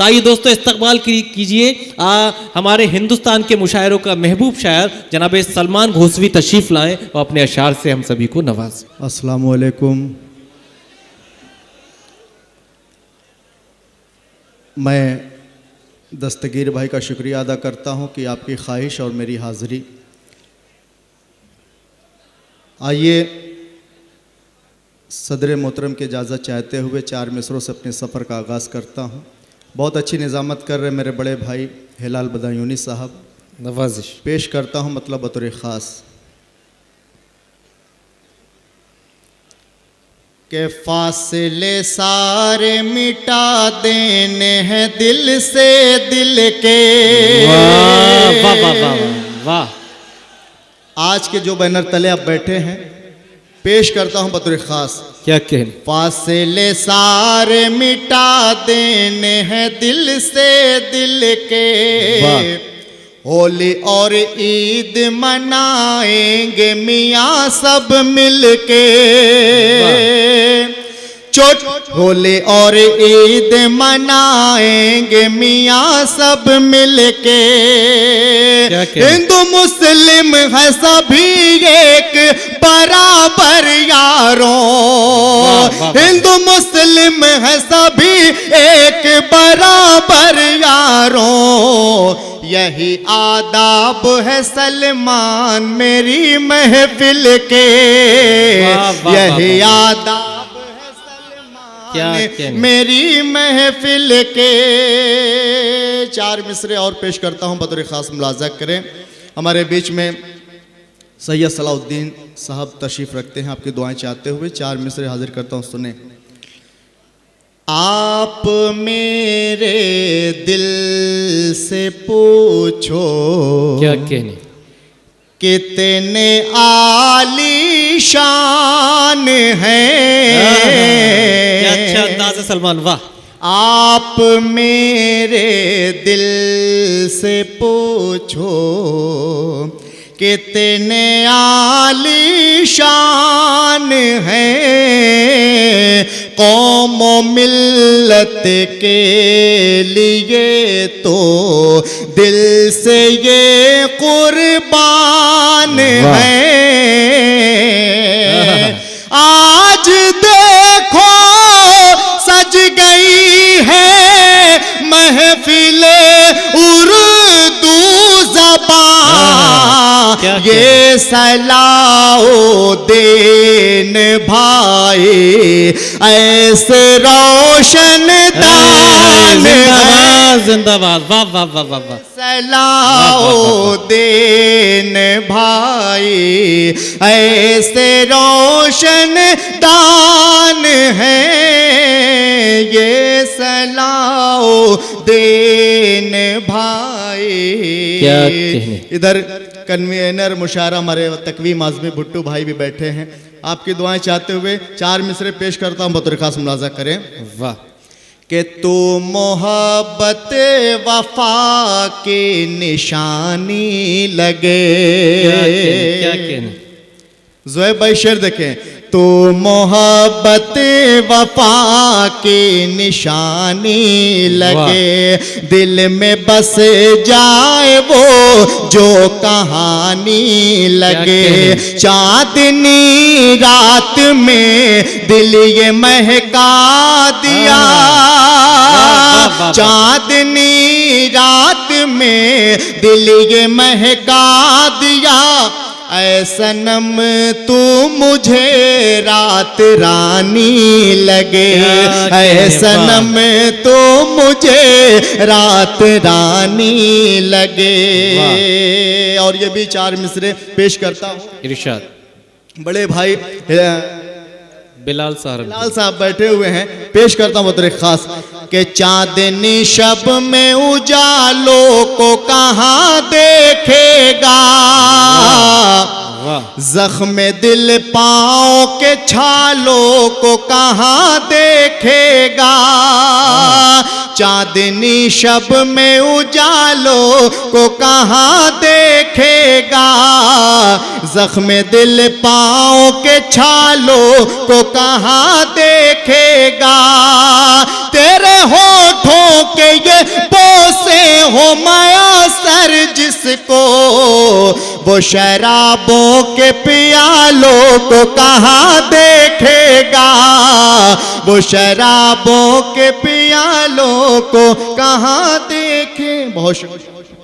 तो आइए दोस्तों इस्तकबाल कीजिए हमारे हिंदुस्तान के मुशायरों का महबूब शायर जनाब सलमान घोसवी तशरीफ लाएं और अपने अशार से हम सभी को नवाज। अस्सलाम वालेकुम। मैं दस्तगीर भाई का शुक्रिया अदा करता हूं कि आपकी ख्वाहिश और मेरी हाज़िरी। आइए सदर मोहतरम की इजाज़त चाहते हुए 4 मिसरों से अपने सफ़र का आगाज़ करता हूं। बहुत अच्छी निज़ामत कर रहे मेरे बड़े भाई हिलाल बदायूनी साहब, नवाजिश पेश करता हूं मतलब बतौर ख़ास के फासले सारे मिटा देने हैं दिल से दिल के। वाह वाह वाह वाह वाह। आज के जो बैनर तले आप बैठे हैं पेश करता हूं बतौर ख़ास। क्या कहने? फासले सारे मिटा देने हैं दिल से दिल के। होली और ईद मनाएंगे मियाँ सब मिलके। होली और ईद मनाएंगे मियाँ सब मिलके। हिंदू मुस्लिम है सभी एक बराबर यारों। हिंदू मुस्लिम है सभी एक बराबर यारों। यही आदाब है सलमान मेरी महफिल के। यही आदाब मेरी महफिल के। 4 मिसरे और पेश करता हूं बतौर ख़ास, मुलाज़ा करें। हमारे बीच में सैयद सलाउद्दीन साहब तशरीफ़ रखते हैं, आपकी दुआएं चाहते हुए 4 मिसरे हाजिर करता हूं, सुने। आप मेरे दिल से पूछो क्या कहने? कितने आलीशान हैं। अच्छा अंदाज़ है सलमान, वाह। आप मेरे दिल से पूछो कितने आलीशान हैं। कौम मिल्लत के लिए तो दिल से ये कुर्बान हैं। आज देखो सज गई है महफिले उर्दू ज़बान। ये सलाउद्दीन भाई ऐसे रोशन दान है। जिंदाबाद, वाह वाह वाह वाह वाह। सलाउद्दीन भाई ऐसे रोशन दान है। ये सलाउद्दीन भाई। क्या कहने? इधर कन्वीनर मुशायरा हमारे तकवीम आज़मी भुट्टू भाई भी बैठे हैं, आपकी दुआएं चाहते हुए 4 मिसरे पेश करता हूं बतौर ख़ास, मुलाज़ा करें। वाह। कि तू मोहब्बत वफा की निशानी लगे। क्या कहने? ज़ोएब भाई शेर देखें। तो मोहब्बत वफा की निशानी लगे। दिल में बस जाए वो जो कहानी लगे। चांदनी रात में दिल ये महका दिया। चांदनी रात में दिल ये महका दिया। ऐ सनम तू मुझे रात रानी लगे। ऐ सनम तू मुझे रात रानी लगे। और ये भी 4 मिसरे पेश करता हूँ। इरशाद। बड़े भाई बिलाल साहब बैठे हुए हैं, पेश करता हूँ बतौर ख़ास। के चांदनी शब में उजालों को कहाँ देखेगा। जख्म दिल पाँव के छालों को कहाँ देखेगा। चांदनी शब में उजालों को कहाँ देखेगा। जख्म दिल पाँव के छालों को कहाँ देखेगा। तेरे होठों के ये हो मयसर जिसको, वो शराबों के पियालों को कहाँ देखेगा, वो शराबों के पियालों को कहाँ देखे। बहुत शुक्रिया।